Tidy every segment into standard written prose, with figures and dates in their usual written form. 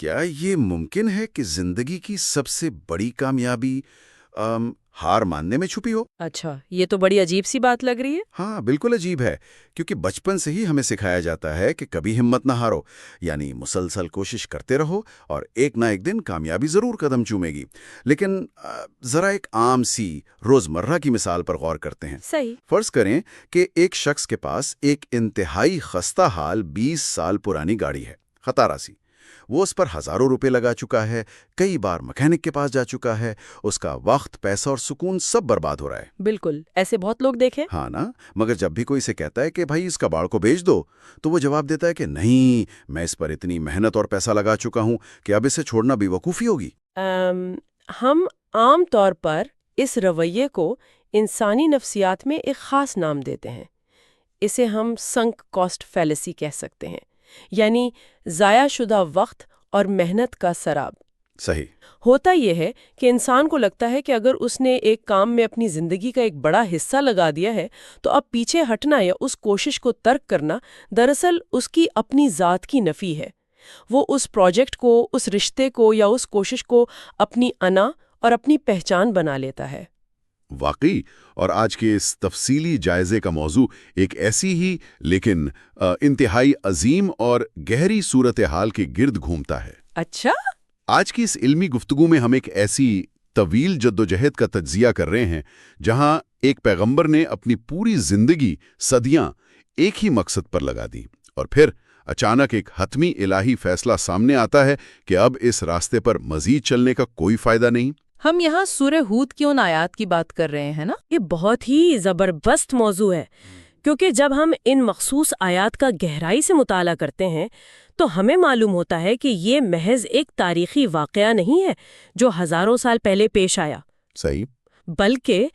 کیا یہ ممکن ہے کہ زندگی کی سب سے بڑی کامیابی ہار ماننے میں چھپی ہو؟ اچھا، یہ تو بڑی عجیب سی بات لگ رہی ہے۔ ہاں بالکل عجیب ہے، کیونکہ بچپن سے ہی ہمیں سکھایا جاتا ہے کہ کبھی ہمت نہ ہارو، یعنی مسلسل کوشش کرتے رہو اور ایک نہ ایک دن کامیابی ضرور قدم چومے گی۔ لیکن ذرا ایک عام سی روزمرہ کی مثال پر غور کرتے ہیں۔ صحیح۔ فرض کریں کہ ایک شخص کے پاس ایک انتہائی خستہ حال 20 سال پرانی گاڑی ہے، خطارہ سی۔ وہ اس پر ہزاروں روپے لگا چکا ہے، کئی بار مکینک کے پاس جا چکا ہے، اس کا وقت، پیسہ اور سکون سب برباد ہو رہا ہے۔ بالکل، ایسے بہت لوگ دیکھیں۔ ہاں نا، مگر جب بھی کوئی اسے کہتا ہے کہ بھائی اس کباڑ کو بیچ دو، تو وہ جواب دیتا ہے کہ نہیں، میں اس پر اتنی محنت اور پیسہ لگا چکا ہوں کہ اب اسے چھوڑنا بے وقوفی ہوگی۔ ہم عام طور پر اس رویے کو انسانی نفسیات میں ایک خاص نام دیتے ہیں۔ اسے ہم سنک کاسٹ فیلیسی کہہ سکتے ہیں، یعنی ضائع شدہ وقت اور محنت کا سراب۔ صحیح۔ ہوتا یہ ہے کہ انسان کو لگتا ہے کہ اگر اس نے ایک کام میں اپنی زندگی کا ایک بڑا حصہ لگا دیا ہے تو اب پیچھے ہٹنا یا اس کوشش کو ترک کرنا دراصل اس کی اپنی ذات کی نفی ہے۔ وہ اس پروجیکٹ کو، اس رشتے کو یا اس کوشش کو اپنی انا اور اپنی پہچان بنا لیتا ہے۔ واقعی، اور آج کے اس تفصیلی جائزے کا موضوع ایک ایسی ہی لیکن انتہائی عظیم اور گہری صورتحال کے گرد گھومتا ہے۔ اچھا؟ آج کی اس علمی گفتگو میں ہم ایک ایسی طویل جدوجہد کا تجزیہ کر رہے ہیں جہاں ایک پیغمبر نے اپنی پوری زندگی، صدیاں ایک ہی مقصد پر لگا دی، اور پھر اچانک ایک حتمی الہی فیصلہ سامنے آتا ہے کہ اب اس راستے پر مزید چلنے کا کوئی فائدہ نہیں۔ ہم یہاں سورہ ہود کی ان آیات کی بات کر رہے ہیں نا؟ یہ بہت ہی زبردست موضوع ہے، کیونکہ جب ہم ان مخصوص آیات کا گہرائی سے مطالعہ کرتے ہیں تو ہمیں معلوم ہوتا ہے کہ یہ محض ایک تاریخی واقعہ نہیں ہے جو ہزاروں سال پہلے پیش آیا۔ صحیح۔ بلکہ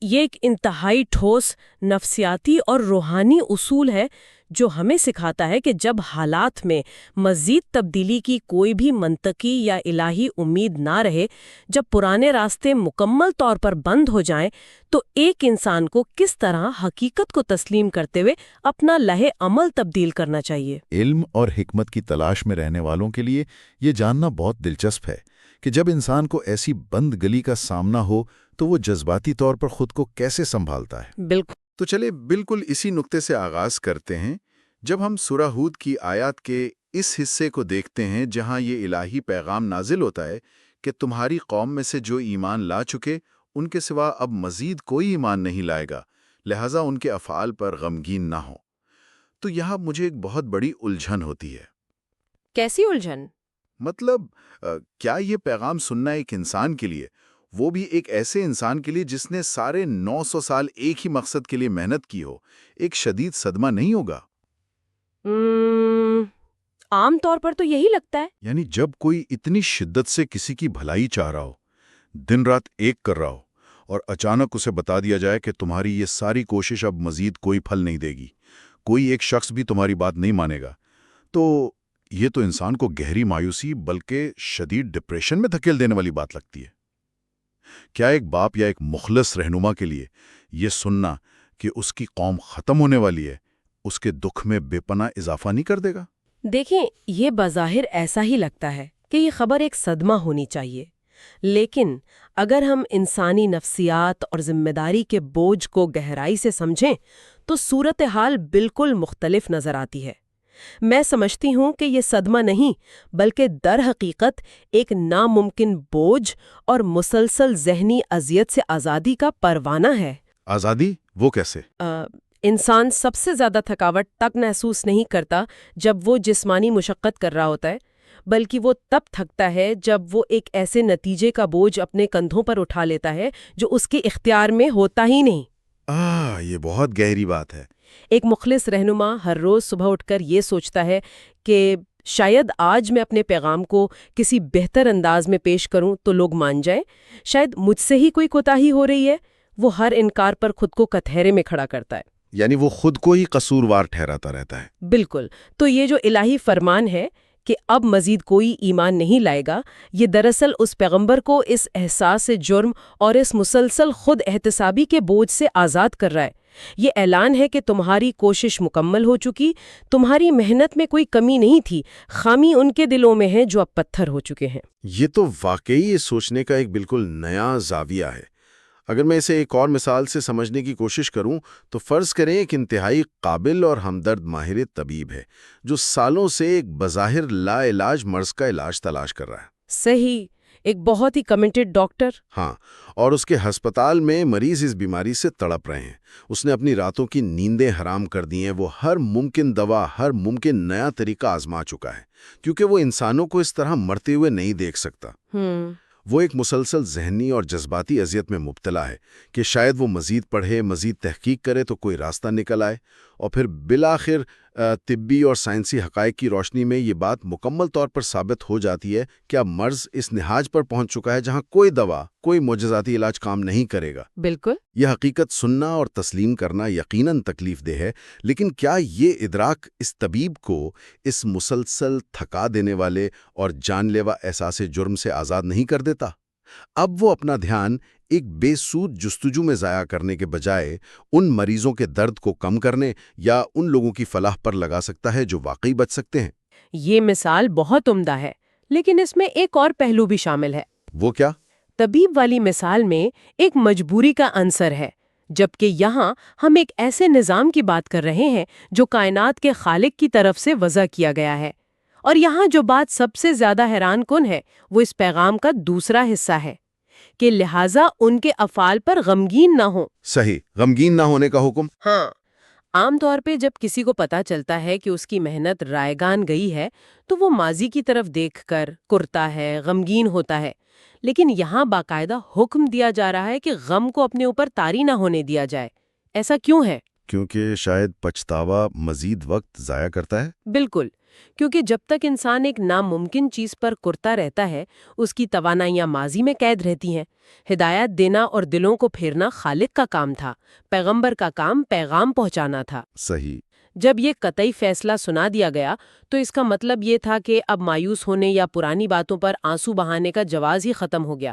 یہ ایک انتہائی ٹھوس نفسیاتی اور روحانی اصول ہے جو ہمیں سکھاتا ہے کہ جب حالات میں مزید تبدیلی کی کوئی بھی منطقی یا الہی امید نہ رہے، جب پرانے راستے مکمل طور پر بند ہو جائیں، تو ایک انسان کو کس طرح حقیقت کو تسلیم کرتے ہوئے اپنا لہے عمل تبدیل کرنا چاہیے۔ علم اور حکمت کی تلاش میں رہنے والوں کے لیے یہ جاننا بہت دلچسپ ہے کہ جب انسان کو ایسی بند گلی کا سامنا ہو تو وہ جذباتی طور پر خود کو کیسے سنبھالتا ہے۔ بالکل۔ تو چلے بالکل اسی نقطے سے آغاز کرتے ہیں۔ جب ہم سورہ ہود کی آیات کے اس حصے کو دیکھتے ہیں جہاں یہ الہی پیغام نازل ہوتا ہے کہ تمہاری قوم میں سے جو ایمان لا چکے ان کے سوا اب مزید کوئی ایمان نہیں لائے گا، لہٰذا ان کے افعال پر غمگین نہ ہو، تو یہاں مجھے ایک بہت بڑی الجھن ہوتی ہے۔ کیسی الجھن؟ مطلب کیا یہ پیغام سننا ایک انسان کے لیے، وہ بھی ایک ایسے انسان کے لیے جس نے سارے 900 سال ایک ہی مقصد کے لیے محنت کی ہو، ایک شدید صدمہ نہیں ہوگا؟ عام طور پر تو یہی لگتا ہے۔ یعنی جب کوئی اتنی شدت سے کسی کی بھلائی چاہ رہا ہو، دن رات ایک کر رہا ہو، اور اچانک اسے بتا دیا جائے کہ تمہاری یہ ساری کوشش اب مزید کوئی پھل نہیں دے گی، کوئی ایک شخص بھی تمہاری بات نہیں مانے گا، تو یہ تو انسان کو گہری مایوسی بلکہ شدید ڈپریشن میں دھکیل دینے والی بات لگتی ہے۔ کیا ایک باپ یا ایک مخلص رہنما کے لیے یہ سننا کہ اس کی قوم ختم ہونے والی ہے اس کے دکھ میں بے پناہ اضافہ نہیں کر دے گا؟ دیکھیں، یہ بظاہر ایسا ہی لگتا ہے کہ یہ خبر ایک صدمہ ہونی چاہیے، لیکن اگر ہم انسانی نفسیات اور ذمہ داری کے بوجھ کو گہرائی سے سمجھیں تو صورتحال بالکل مختلف نظر آتی ہے۔ میں سمجھتی ہوں کہ یہ صدمہ نہیں بلکہ در حقیقت ایک ناممکن بوجھ اور مسلسل ذہنی اذیت سے آزادی کا پروانہ ہے۔ آزادی؟ وہ کیسے؟ انسان سب سے زیادہ تھکاوٹ تک محسوس نہیں کرتا جب وہ جسمانی مشقت کر رہا ہوتا ہے، بلکہ وہ تب تھکتا ہے جب وہ ایک ایسے نتیجے کا بوجھ اپنے کندھوں پر اٹھا لیتا ہے جو اس کے اختیار میں ہوتا ہی نہیں۔ یہ بہت گہری بات ہے۔ ایک مخلص رہنما ہر روز صبح اٹھ کر یہ سوچتا ہے کہ شاید آج میں اپنے پیغام کو کسی بہتر انداز میں پیش کروں تو لوگ مان جائیں، شاید مجھ سے ہی کوئی کوتاہی ہو رہی ہے۔ وہ ہر انکار پر خود کو کٹہرے میں کھڑا کرتا ہے، یعنی وہ خود کو ہی قصوروار ٹھہراتا رہتا ہے۔ بالکل۔ تو یہ جو الہی فرمان ہے کہ اب مزید کوئی ایمان نہیں لائے گا، یہ دراصل اس پیغمبر کو اس احساس سے جرم اور اس مسلسل خود احتسابی کے بوجھ سے آزاد کر رہا ہے یہ اعلان ہے کہ تمہاری کوشش مکمل ہو چکی، تمہاری محنت میں کوئی کمی نہیں تھی، خامی ان کے دلوں میں ہے جو اب پتھر ہو چکے ہیں۔ یہ تو واقعی یہ سوچنے کا ایک بالکل نیا زاویہ ہے۔ اگر میں اسے ایک اور مثال سے سمجھنے کی کوشش کروں تو فرض کریں ایک انتہائی قابل اور ہمدرد ماہر طبیب ہے جو سالوں سے ایک بظاہر لا علاج مرض کا علاج تلاش کر رہا ہے۔ صحیح، ایک بہت ہی کمیٹڈ ڈاکٹر۔ ہاں، اور اس کے ہسپتال میں مریض اس بیماری سے تڑپ رہے ہیں۔ اس نے اپنی راتوں کی نیندیں حرام کر دی ہیں، وہ ہر ممکن دوا، ہر ممکن نیا طریقہ آزما چکا ہے، کیونکہ وہ انسانوں کو اس طرح مرتے ہوئے نہیں دیکھ سکتا۔ وہ ایک مسلسل ذہنی اور جذباتی اذیت میں مبتلا ہے کہ شاید وہ مزید پڑھے، مزید تحقیق کرے تو کوئی راستہ نکل آئے، اور پھر بالآخر طبی اور سائنسی حقائق کی روشنی میں یہ بات مکمل طور پر ثابت ہو جاتی ہے کہ اب مرض اس نہاج پر پہنچ چکا ہے جہاں کوئی دوا، کوئی معجزاتی علاج کام نہیں کرے گا۔ بالکل۔ یہ حقیقت سننا اور تسلیم کرنا یقیناً تکلیف دہ ہے، لیکن کیا یہ ادراک اس طبیب کو اس مسلسل تھکا دینے والے اور جان لیوا احساس جرم سے آزاد نہیں کر دیتا؟ اب وہ اپنا دھیان ایک بے سود جستجو میں ضائع کرنے کے بجائے ان مریضوں کے درد کو کم کرنے یا ان لوگوں کی فلاح پر لگا سکتا ہے جو واقعی بچ سکتے ہیں۔ یہ مثال بہت عمدہ ہے، لیکن اس میں ایک اور پہلو بھی شامل ہے۔ وہ کیا؟ طبیب والی مثال میں ایک مجبوری کا عنصر ہے، جبکہ یہاں ہم ایک ایسے نظام کی بات کر رہے ہیں جو کائنات کے خالق کی طرف سے وضع کیا گیا ہے۔ اور یہاں جو بات سب سے زیادہ حیران کن ہے وہ اس پیغام کا دوسرا حصہ ہے کہ لہٰذا ان کے افعال پر غمگین نہ ہوں۔ صحیح، غمگین نہ ہونے کا حکم۔ ہاں، عام طور پہ جب کسی کو پتا چلتا ہے کہ اس کی محنت رائگان گئی ہے تو وہ ماضی کی طرف دیکھ کر کرتا ہے، غمگین ہوتا ہے، لیکن یہاں باقاعدہ حکم دیا جا رہا ہے کہ غم کو اپنے اوپر طاری نہ ہونے دیا جائے۔ ایسا کیوں ہے؟ کیونکہ شاید پچھتاوا مزید وقت ضائع کرتا ہے۔ بالکل، کیونکہ جب تک انسان ایک ناممکن چیز پر کرتا رہتا ہے اس کی توانائیاں ماضی میں قید رہتی ہیں۔ ہدایت دینا اور دلوں کو پھیرنا خالق کا کام تھا، پیغمبر کا کام پیغام پہنچانا تھا۔ صحیح۔ جب یہ قطعی فیصلہ سنا دیا گیا تو اس کا مطلب یہ تھا کہ اب مایوس ہونے یا پرانی باتوں پر آنسو بہانے کا جواز ہی ختم ہو گیا۔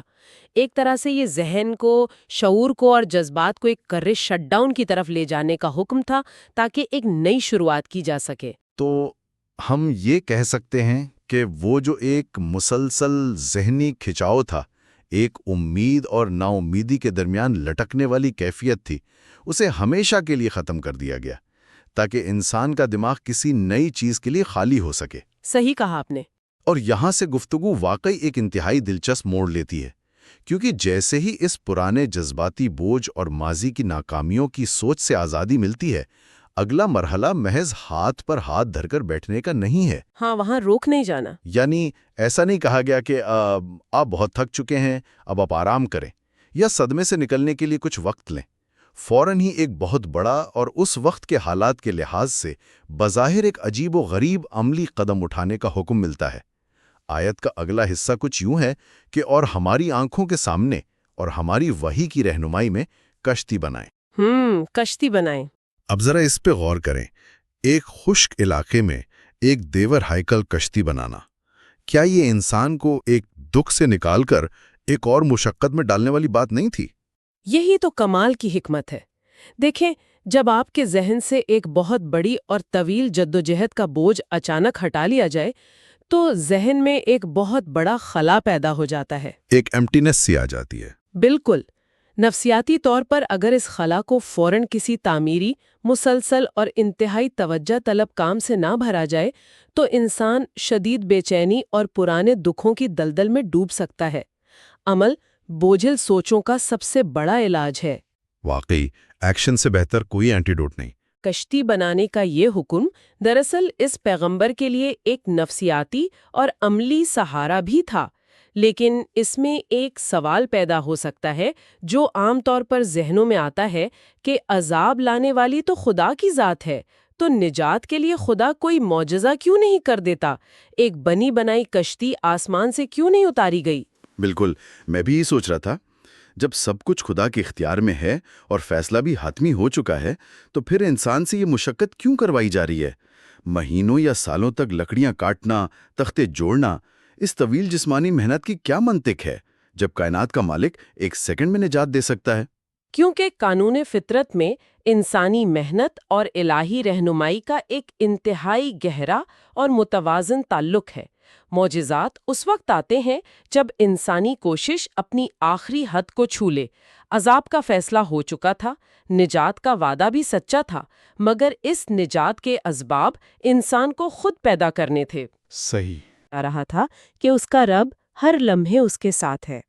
ایک طرح سے یہ ذہن کو، شعور کو اور جذبات کو ایک کرے شٹ ڈاؤن کی طرف لے جانے کا حکم تھا تاکہ ایک نئی شروعات کی جا سکے۔ تو ہم یہ کہہ سکتے ہیں کہ وہ جو ایک مسلسل ذہنی کھچاؤ تھا، ایک امید اور نا امیدی کے درمیان لٹکنے والی کیفیت تھی، اسے ہمیشہ کے لیے ختم کر دیا گیا تاکہ انسان کا دماغ کسی نئی چیز کے لیے خالی ہو سکے۔ صحیح کہا آپ نے۔ اور یہاں سے گفتگو واقعی ایک انتہائی دلچسپ موڑ لیتی ہے، کیونکہ جیسے ہی اس پرانے جذباتی بوجھ اور ماضی کی ناکامیوں کی سوچ سے آزادی ملتی ہے، اگلا مرحلہ محض ہاتھ پر ہاتھ دھر کر بیٹھنے کا نہیں ہے۔ ہاں، وہاں روک نہیں جانا۔ یعنی ایسا نہیں کہا گیا کہ آپ بہت تھک چکے ہیں، اب آپ آرام کریں، یا صدمے سے نکلنے کے لیے کچھ وقت لیں۔ فوراً ہی ایک بہت بڑا اور اس وقت کے حالات کے لحاظ سے بظاہر ایک عجیب و غریب عملی قدم اٹھانے کا حکم ملتا ہے۔ آیت کا اگلا حصہ کچھ یوں ہے کہ اور ہماری آنکھوں کے سامنے اور ہماری وحی کی رہنمائی میں کشتی بنائیں۔ کشتی بنائیں۔ اب ذرا اس پہ غور کریں، ایک خشک علاقے میں ایک دیور ہائیکل کشتی بنانا، کیا یہ انسان کو ایک دکھ سے نکال کر ایک اور مشقت میں ڈالنے والی بات نہیں تھی؟ یہی تو کمال کی حکمت ہے۔ دیکھیں، جب آپ کے ذہن سے ایک بہت بڑی اور طویل جدوجہد کا بوجھ اچانک ہٹا لیا جائے تو ذہن میں ایک بہت بڑا خلا پیدا ہو جاتا ہے، ایک ایمٹینس سی آ جاتی ہے۔ بالکل۔ نفسیاتی طور پر اگر اس خلا کو فوراً کسی تعمیری، مسلسل اور انتہائی توجہ طلب کام سے نہ بھرا جائے تو انسان شدید بے چینی اور پرانے دکھوں کی دلدل میں ڈوب سکتا ہے۔ عمل بوجھل سوچوں کا سب سے بڑا علاج ہے۔ واقعی ایکشن سے بہتر کوئی اینٹیڈوٹ نہیں۔ کشتی بنانے کا یہ حکم دراصل اس پیغمبر کے لیے ایک نفسیاتی اور عملی سہارا بھی تھا، لیکن اس میں ایک سوال پیدا ہو سکتا ہے جو عام طور پر ذہنوں میں آتا ہے کہ عذاب لانے والی تو خدا کی ذات ہے، تو نجات کے لیے خدا کوئی معجزہ کیوں نہیں کر دیتا؟ ایک بنی بنائی کشتی آسمان سے کیوں نہیں اتاری گئی؟ بالکل، میں بھی یہ سوچ رہا تھا، جب سب کچھ خدا کے اختیار میں ہے اور فیصلہ بھی حتمی ہو چکا ہے تو پھر انسان سے یہ مشقت کیوں کروائی جا رہی ہے؟ مہینوں یا سالوں تک لکڑیاں کاٹنا، تختے جوڑنا، اس طویل جسمانی محنت کی کیا منطق ہے جب کائنات کا مالک ایک سیکنڈ میں نجات دے سکتا ہے؟ کیونکہ قانون فطرت میں انسانی محنت اور الہی رہنمائی کا ایک انتہائی گہرا اور متوازن تعلق ہے۔ معجزات اس وقت آتے ہیں جب انسانی کوشش اپنی آخری حد کو چھو لے۔ عذاب کا فیصلہ ہو چکا تھا، نجات کا وعدہ بھی سچا تھا، مگر اس نجات کے اسباب انسان کو خود پیدا کرنے تھے۔ صحیح آ رہا تھا کہ اس کا رب ہر لمحے اس کے ساتھ ہے۔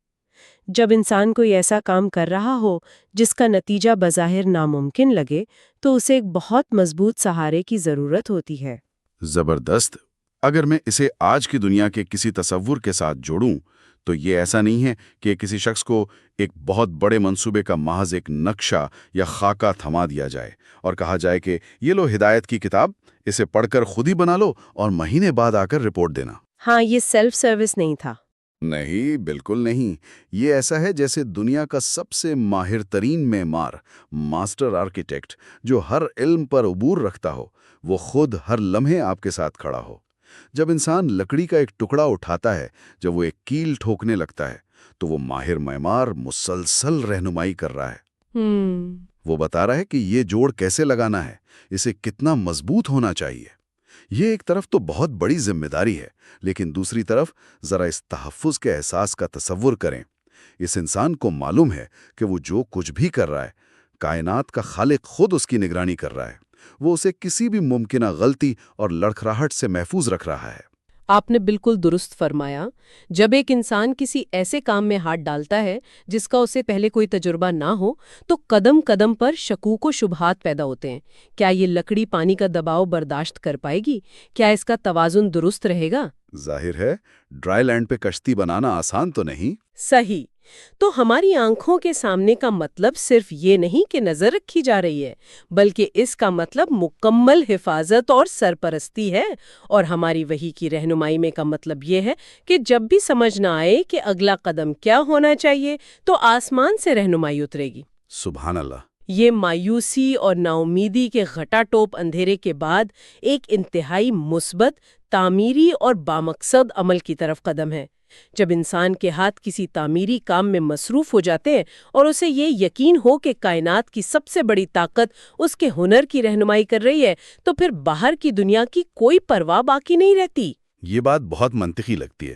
جب انسان کوئی ایسا کام کر رہا ہو جس کا نتیجہ بظاہر ناممکن لگے تو اسے ایک بہت مضبوط سہارے کی ضرورت ہوتی ہے۔ زبردست۔ اگر میں اسے آج کی دنیا کے کسی تصور کے ساتھ جوڑوں تو یہ ایسا نہیں ہے کہ کسی شخص کو ایک بہت بڑے منصوبے کا محض ایک نقشہ یا خاکہ تھما دیا جائے اور کہا جائے کہ یہ لو ہدایت کی کتاب، اسے پڑھ کر خود ہی بنا لو اور مہینے بعد آ کر رپورٹ دینا۔ ہاں، یہ سیلف سروس نہیں تھا۔ نہیں، بالکل نہیں۔ یہ ایسا ہے جیسے دنیا کا سب سے ماہر ترین معمار، ماسٹر آرکیٹیکٹ، جو ہر علم پر عبور رکھتا ہو، وہ خود ہر لمحے آپ کے ساتھ کھڑا ہو۔ جب انسان لکڑی کا ایک ٹکڑا اٹھاتا ہے، جب وہ ایک کیل ٹھوکنے لگتا ہے، تو وہ ماہر معمار مسلسل رہنمائی کر رہا ہے۔ وہ بتا رہا ہے کہ یہ جوڑ کیسے لگانا ہے، اسے کتنا مضبوط ہونا چاہیے۔ یہ ایک طرف تو بہت بڑی ذمہ داری ہے، لیکن دوسری طرف ذرا اس تحفظ کے احساس کا تصور کریں۔ اس انسان کو معلوم ہے کہ وہ جو کچھ بھی کر رہا ہے، کائنات کا خالق خود اس کی نگرانی کر رہا ہے۔ وہ اسے کسی بھی ممکنہ غلطی اور لڑکھڑاہٹ سے محفوظ رکھ رہا ہے۔ آپ نے بالکل درست فرمایا۔ جب ایک انسان کسی ایسے کام میں ہاتھ ڈالتا ہے جس کا اسے پہلے کوئی تجربہ نہ ہو تو قدم قدم پر شکوک و شبہات پیدا ہوتے ہیں۔ کیا یہ لکڑی پانی کا دباؤ برداشت کر پائے گی؟ کیا اس کا توازن درست رہے گا؟ ظاہر ہے ڈرائی لینڈ پہ کشتی بنانا آسان تو نہیں۔ صحیح۔ تو ہماری آنکھوں کے سامنے کا مطلب صرف یہ نہیں کہ نظر رکھی جا رہی ہے، بلکہ اس کا مطلب مکمل حفاظت اور سرپرستی ہے۔ اور ہماری وحی کی رہنمائی میں کا مطلب یہ ہے کہ جب بھی سمجھ نہ آئے کہ اگلا قدم کیا ہونا چاہیے تو آسمان سے رہنمائی اترے گی۔ سبحان اللہ۔ یہ مایوسی اور ناامیدی کے گھٹا ٹوپ اندھیرے کے بعد ایک انتہائی مثبت، تعمیری اور بامقصد عمل کی طرف قدم ہے۔ جب انسان کے ہاتھ کسی تعمیری کام میں مصروف ہو جاتے ہیں اور اسے یہ یقین ہو کہ کائنات کی سب سے بڑی طاقت اس کے ہنر کی رہنمائی کر رہی ہے، تو پھر باہر کی دنیا کی کوئی پرواہ باقی نہیں رہتی۔ یہ بات بہت منطقی لگتی ہے۔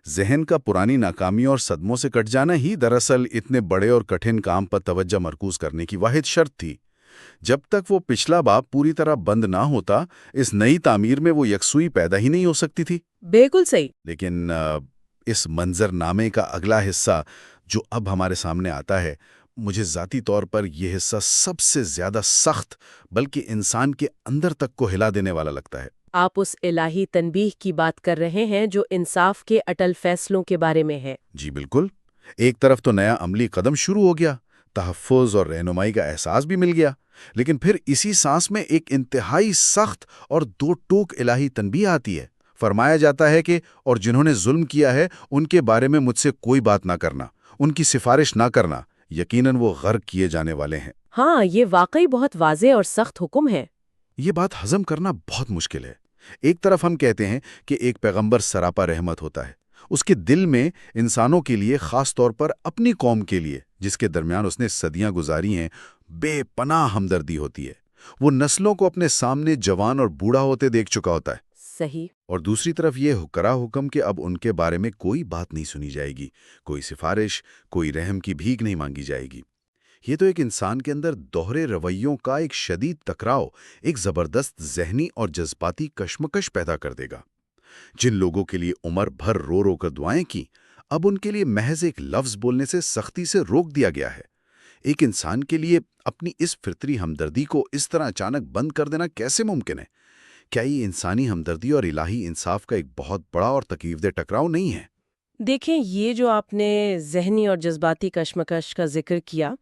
ذہن کا پرانی ناکامیوں اور صدموں سے کٹ جانا ہی دراصل اتنے بڑے اور کٹھن کام پر توجہ مرکوز کرنے کی واحد شرط تھی۔ جب تک وہ پچھلا باب پوری طرح بند نہ ہوتا، اس نئی تعمیر میں وہ یکسوئی پیدا ہی نہیں ہو سکتی تھی۔ بالکل صحیح۔ لیکن اس منظر نامے کا اگلا حصہ جو اب ہمارے سامنے آتا ہے، مجھے ذاتی طور پر یہ حصہ سب سے زیادہ سخت بلکہ انسان کے اندر تک کو ہلا دینے والا لگتا ہے۔ آپ اس الہی تنبیہ کی بات کر رہے ہیں جو انصاف کے اٹل فیصلوں کے بارے میں ہے۔ جی بالکل۔ ایک طرف تو نیا عملی قدم شروع ہو گیا، تحفظ اور رہنمائی کا احساس بھی مل گیا، لیکن پھر اسی سانس میں ایک انتہائی سخت اور دو ٹوک الہی تنبیہ آتی ہے۔ فرمایا جاتا ہے کہ اور جنہوں نے ظلم کیا ہے ان کے بارے میں مجھ سے کوئی بات نہ کرنا، ان کی سفارش نہ کرنا، یقیناً وہ غرق کیے جانے والے ہیں۔ ہاں، یہ واقعی بہت واضح اور سخت حکم ہے۔ یہ بات ہضم کرنا بہت مشکل ہے۔ ایک طرف ہم کہتے ہیں کہ ایک پیغمبر سراپا رحمت ہوتا ہے، اس کے دل میں انسانوں کے لیے، خاص طور پر اپنی قوم کے لیے جس کے درمیان اس نے صدیاں گزاری ہیں، بے پناہ ہمدردی ہوتی ہے۔ وہ نسلوں کو اپنے سامنے جوان اور بوڑھا ہوتے دیکھ چکا ہوتا ہے۔ صحیح۔ اور دوسری طرف یہ کرا حکم کہ اب ان کے بارے میں کوئی بات نہیں سنی جائے گی، کوئی سفارش، کوئی رحم کی بھیک نہیں مانگی جائے گی۔ یہ تو ایک انسان کے اندر دوہرے رویوں کا ایک شدید ٹکراؤ، ایک زبردست ذہنی اور جذباتی کشمکش پیدا کر دے گا۔ جن لوگوں کے لیے عمر بھر رو رو کر دعائیں کی، اب ان کے لیے محض ایک لفظ بولنے سے سختی سے روک دیا گیا ہے۔ ایک انسان کے لیے اپنی اس فطری ہمدردی کو اس طرح اچانک بند کر دینا کیسے ممکن ہے؟ کیا یہ انسانی ہمدردی اور الہی انصاف کا ایک بہت بڑا اور تکلیف دہ ٹکراؤ نہیں ہے؟ دیکھیں، یہ جو آپ نے ذہنی اور جذباتی کشمکش کا ذکر کیا،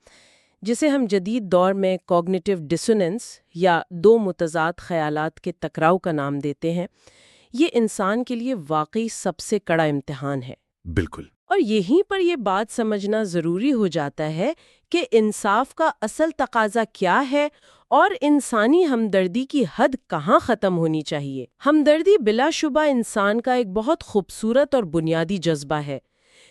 جسے ہم جدید دور میں کوگنیٹو ڈسوننس یا دو متضاد خیالات کے ٹکراؤ کا نام دیتے ہیں، یہ انسان کے لیے واقعی سب سے کڑا امتحان ہے۔ بالکل۔ اور یہیں پر یہ بات سمجھنا ضروری ہو جاتا ہے کہ انصاف کا اصل تقاضا کیا ہے اور انسانی ہمدردی کی حد کہاں ختم ہونی چاہیے۔ ہمدردی بلا شبہ انسان کا ایک بہت خوبصورت اور بنیادی جذبہ ہے،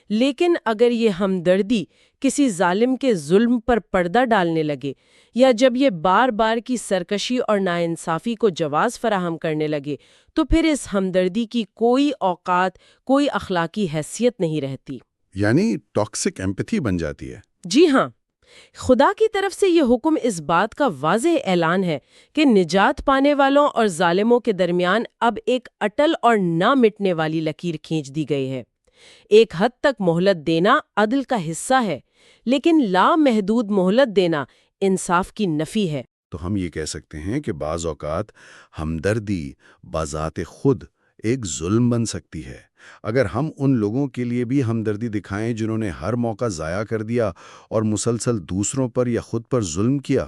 لیکن اگر یہ ہمدردی کسی ظالم کے ظلم پر پردہ ڈالنے لگے یا جب یہ بار بار کی سرکشی اور ناانصافی کو جواز فراہم کرنے لگے تو پھر اس ہمدردی کی کوئی اوقات، کوئی اخلاقی حیثیت نہیں رہتی۔ یعنی ٹاکسک ایمپتھی بن جاتی ہے۔ جی ہاں، خدا کی طرف سے یہ حکم اس بات کا واضح اعلان ہے کہ نجات پانے والوں اور ظالموں کے درمیان اب ایک اٹل اور نہ مٹنے والی لکیر کھینچ دی گئی ہے۔ ایک حد تک مہلت دینا عدل کا حصہ ہے، لیکن لامحدود مہلت دینا انصاف کی نفی ہے۔ تو ہم یہ کہہ سکتے ہیں کہ بعض اوقات ہمدردی بذات خود ایک ظلم بن سکتی ہے۔ اگر ہم ان لوگوں کے لیے بھی ہمدردی دکھائیں جنہوں نے ہر موقع ضائع کر دیا اور مسلسل دوسروں پر یا خود پر ظلم کیا،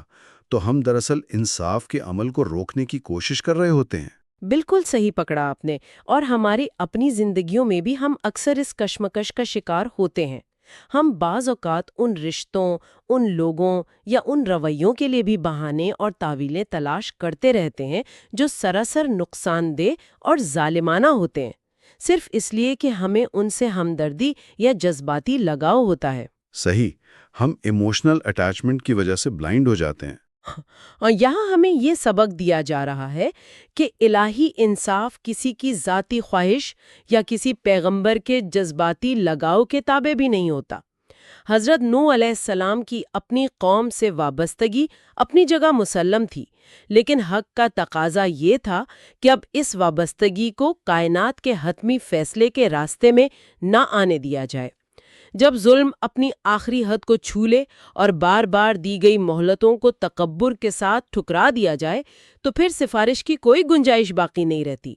تو ہم دراصل انصاف کے عمل کو روکنے کی کوشش کر رہے ہوتے ہیں۔ بالکل صحیح پکڑا آپ نے، اور ہماری اپنی زندگیوں میں بھی ہم اکثر اس کشمکش کا شکار ہوتے ہیں۔ ہم بعض اوقات ان رشتوں، ان لوگوں یا ان رویوں کے لیے بھی بہانے اور تعویلیں تلاش کرتے رہتے ہیں جو سراسر نقصان دہ اور ظالمانہ ہوتے ہیں، صرف اس لیے کہ ہمیں ان سے ہمدردی یا جذباتی لگاؤ ہوتا ہے۔ صحیح، ہم ایموشنل اٹیچمنٹ کی وجہ سے بلائنڈ ہو جاتے ہیں۔ اور یہاں ہمیں یہ سبق دیا جا رہا ہے کہ الہی انصاف کسی کی ذاتی خواہش یا کسی پیغمبر کے جذباتی لگاؤ کے تابع بھی نہیں ہوتا۔ حضرت نوح علیہ السلام کی اپنی قوم سے وابستگی اپنی جگہ مسلم تھی، لیکن حق کا تقاضا یہ تھا کہ اب اس وابستگی کو کائنات کے حتمی فیصلے کے راستے میں نہ آنے دیا جائے۔ جب ظلم اپنی آخری حد کو چھو لے اور بار بار دی گئی مہلتوں کو تکبر کے ساتھ ٹھکرا دیا جائے تو پھر سفارش کی کوئی گنجائش باقی نہیں رہتی۔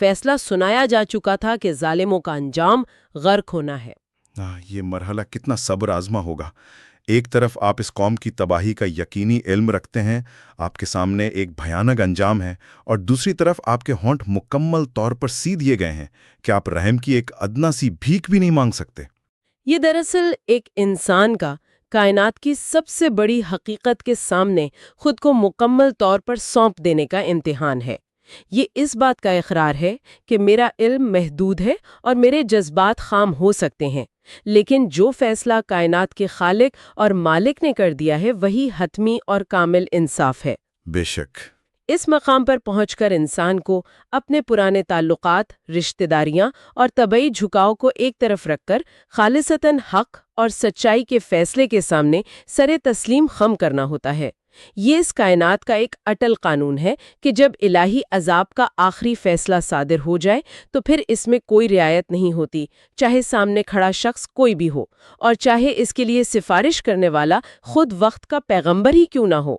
فیصلہ سنایا جا چکا تھا کہ ظالموں کا انجام غرق ہونا ہے۔ یہ مرحلہ کتنا صبر آزما ہوگا۔ ایک طرف آپ اس قوم کی تباہی کا یقینی علم رکھتے ہیں، آپ کے سامنے ایک بھیانک انجام ہے، اور دوسری طرف آپ کے ہونٹ مکمل طور پر سی دیے گئے ہیں کہ آپ رحم کی ایک ادنا سی بھیک بھی نہیں مانگ سکتے۔ یہ دراصل ایک انسان کا کائنات کی سب سے بڑی حقیقت کے سامنے خود کو مکمل طور پر سونپ دینے کا امتحان ہے۔ یہ اس بات کا اقرار ہے کہ میرا علم محدود ہے اور میرے جذبات خام ہو سکتے ہیں، لیکن جو فیصلہ کائنات کے خالق اور مالک نے کر دیا ہے وہی حتمی اور کامل انصاف ہے۔ بے شک۔ اس مقام پر پہنچ کر انسان کو اپنے پرانے تعلقات، رشتہ داریاں اور طبعی جھکاؤ کو ایک طرف رکھ کر خالصتاً حق اور سچائی کے فیصلے کے سامنے سر تسلیم خم کرنا ہوتا ہے۔ یہ اس کائنات کا ایک اٹل قانون ہے کہ جب الہی عذاب کا آخری فیصلہ صادر ہو جائے تو پھر اس میں کوئی رعایت نہیں ہوتی، چاہے سامنے کھڑا شخص کوئی بھی ہو، اور چاہے اس کے لیے سفارش کرنے والا خود وقت کا پیغمبر ہی کیوں نہ ہو۔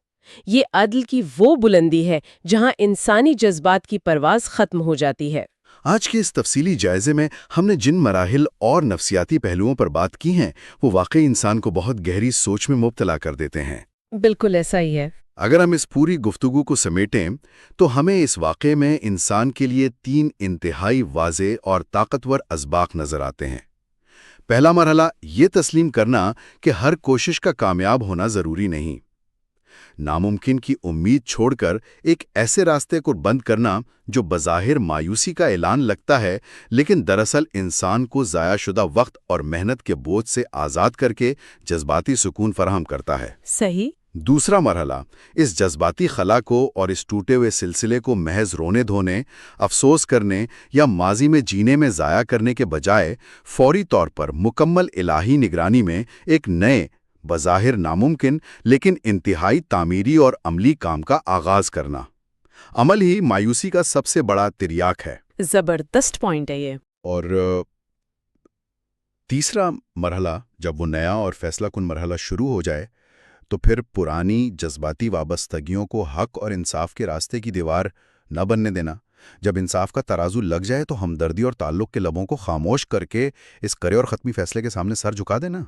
یہ عدل کی وہ بلندی ہے جہاں انسانی جذبات کی پرواز ختم ہو جاتی ہے۔ آج کے اس تفصیلی جائزے میں ہم نے جن مراحل اور نفسیاتی پہلوؤں پر بات کی ہیں وہ واقعی انسان کو بہت گہری سوچ میں مبتلا کر دیتے ہیں۔ بالکل ایسا ہی ہے۔ اگر ہم اس پوری گفتگو کو سمیٹیں تو ہمیں اس واقعے میں انسان کے لیے 3 انتہائی واضح اور طاقتور اسباق نظر آتے ہیں۔ پہلا مرحلہ یہ تسلیم کرنا کہ ہر کوشش کا کامیاب ہونا ضروری نہیں۔ ناممکن کی امید چھوڑ کر ایک ایسے راستے کو بند کرنا جو بظاہر مایوسی کا اعلان لگتا ہے لیکن دراصل انسان کو ضائع شدہ وقت اور محنت کے بوجھ سے آزاد کر کے جذباتی سکون فراہم کرتا ہے۔ صحیح۔ دوسرا مرحلہ اس جذباتی خلا کو اور اس ٹوٹے ہوئے سلسلے کو محض رونے دھونے، افسوس کرنے یا ماضی میں جینے میں ضائع کرنے کے بجائے فوری طور پر مکمل الہی نگرانی میں ایک نئے، بظاہر ناممکن لیکن انتہائی تعمیری اور عملی کام کا آغاز کرنا۔ عمل ہی مایوسی کا سب سے بڑا تریاک ہے۔ زبردست پوائنٹ ہے یہ۔ اور تیسرا مرحلہ جب وہ نیا اور فیصلہ کن مرحلہ شروع ہو جائے تو پھر پرانی جذباتی وابستگیوں کو حق اور انصاف کے راستے کی دیوار نہ بننے دینا۔ جب انصاف کا ترازو لگ جائے تو ہمدردی اور تعلق کے لبوں کو خاموش کر کے اس کرے اور ختمی فیصلے کے سامنے سر جھکا دینا۔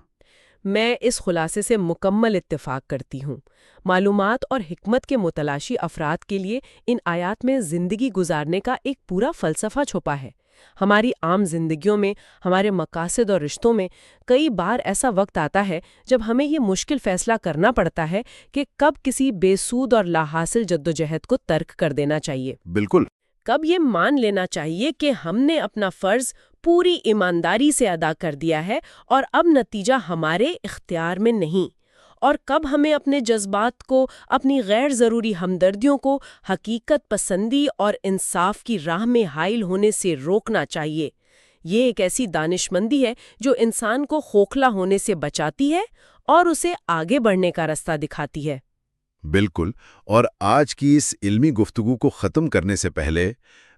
میں اس خلاصے سے مکمل اتفاق کرتی ہوں۔ معلومات اور حکمت کے متلاشی افراد کے لیے ان آیات میں زندگی گزارنے کا ایک پورا فلسفہ چھپا ہے۔ ہماری عام زندگیوں میں، ہمارے مقاصد اور رشتوں میں کئی بار ایسا وقت آتا ہے جب ہمیں یہ مشکل فیصلہ کرنا پڑتا ہے کہ کب کسی بے سود اور لا حاصل جدوجہد کو ترک کر دینا چاہیے۔ بالکل۔ کب یہ مان لینا چاہیے کہ ہم نے اپنا فرض پوری ایمانداری سے ادا کر دیا ہے اور اب نتیجہ ہمارے اختیار میں نہیں، اور کب ہمیں اپنے جذبات کو، اپنی غیر ضروری ہمدردیوں کو حقیقت پسندی اور انصاف کی راہ میں حائل ہونے سے روکنا چاہیے۔ یہ ایک ایسی دانشمندی ہے جو انسان کو خوکھلا ہونے سے بچاتی ہے اور اسے آگے بڑھنے کا راستہ دکھاتی ہے۔ بالکل، اور آج کی اس علمی گفتگو کو ختم کرنے سے پہلے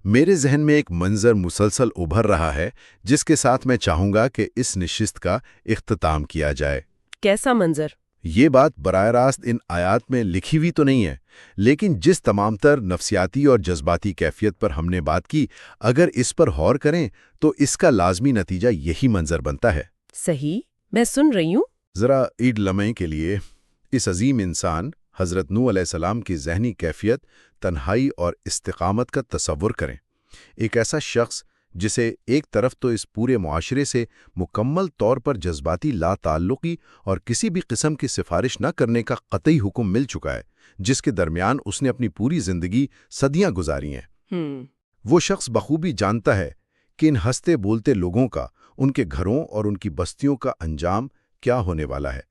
میرے ذہن میں ایک منظر مسلسل ابھر رہا ہے جس کے ساتھ میں چاہوں گا کہ اس نشست کا اختتام کیا جائے۔ کیسا منظر؟ یہ بات براہ راست ان آیات میں لکھی ہوئی تو نہیں ہے، لیکن جس تمام تر نفسیاتی اور جذباتی کیفیت پر ہم نے بات کی، اگر اس پر غور کریں تو اس کا لازمی نتیجہ یہی منظر بنتا ہے۔ صحیح، میں سن رہی ہوں۔ ذرا ایک لمحے کے لیے اس عظیم انسان حضرت نوح علیہ السلام کی ذہنی کیفیت، تنہائی اور استقامت کا تصور کریں۔ ایک ایسا شخص جسے ایک طرف تو اس پورے معاشرے سے مکمل طور پر جذباتی لا تعلقی اور کسی بھی قسم کی سفارش نہ کرنے کا قطعی حکم مل چکا ہے، جس کے درمیان اس نے اپنی پوری زندگی صدیاں گزاری ہیں۔ وہ شخص بخوبی جانتا ہے کہ ان ہنستے بولتے لوگوں کا، ان کے گھروں اور ان کی بستیوں کا انجام کیا ہونے والا ہے،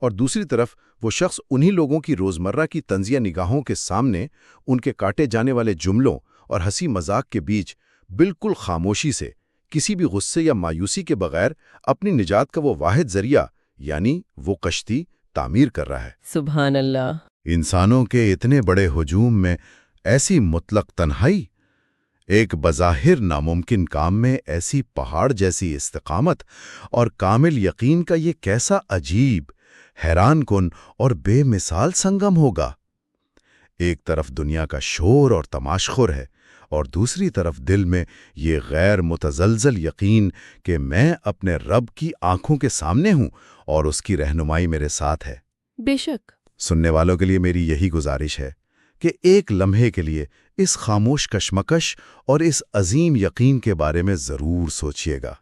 اور دوسری طرف وہ شخص انہی لوگوں کی روزمرہ کی طنزیہ نگاہوں کے سامنے ان کے کاٹے جانے والے جملوں اور ہنسی مذاق کے بیچ بالکل خاموشی سے، کسی بھی غصے یا مایوسی کے بغیر اپنی نجات کا وہ واحد ذریعہ یعنی وہ کشتی تعمیر کر رہا ہے۔ سبحان اللہ۔ انسانوں کے اتنے بڑے ہجوم میں ایسی مطلق تنہائی، ایک بظاہر ناممکن کام میں ایسی پہاڑ جیسی استقامت اور کامل یقین کا یہ کیسا عجیب، حیران کن اور بے مثال سنگم ہوگا۔ ایک طرف دنیا کا شور اور تماشخور ہے، اور دوسری طرف دل میں یہ غیر متزلزل یقین کہ میں اپنے رب کی آنکھوں کے سامنے ہوں اور اس کی رہنمائی میرے ساتھ ہے۔ بے شک۔ سننے والوں کے لیے میری یہی گزارش ہے کہ ایک لمحے کے لیے اس خاموش کشمکش اور اس عظیم یقین کے بارے میں ضرور سوچئے گا۔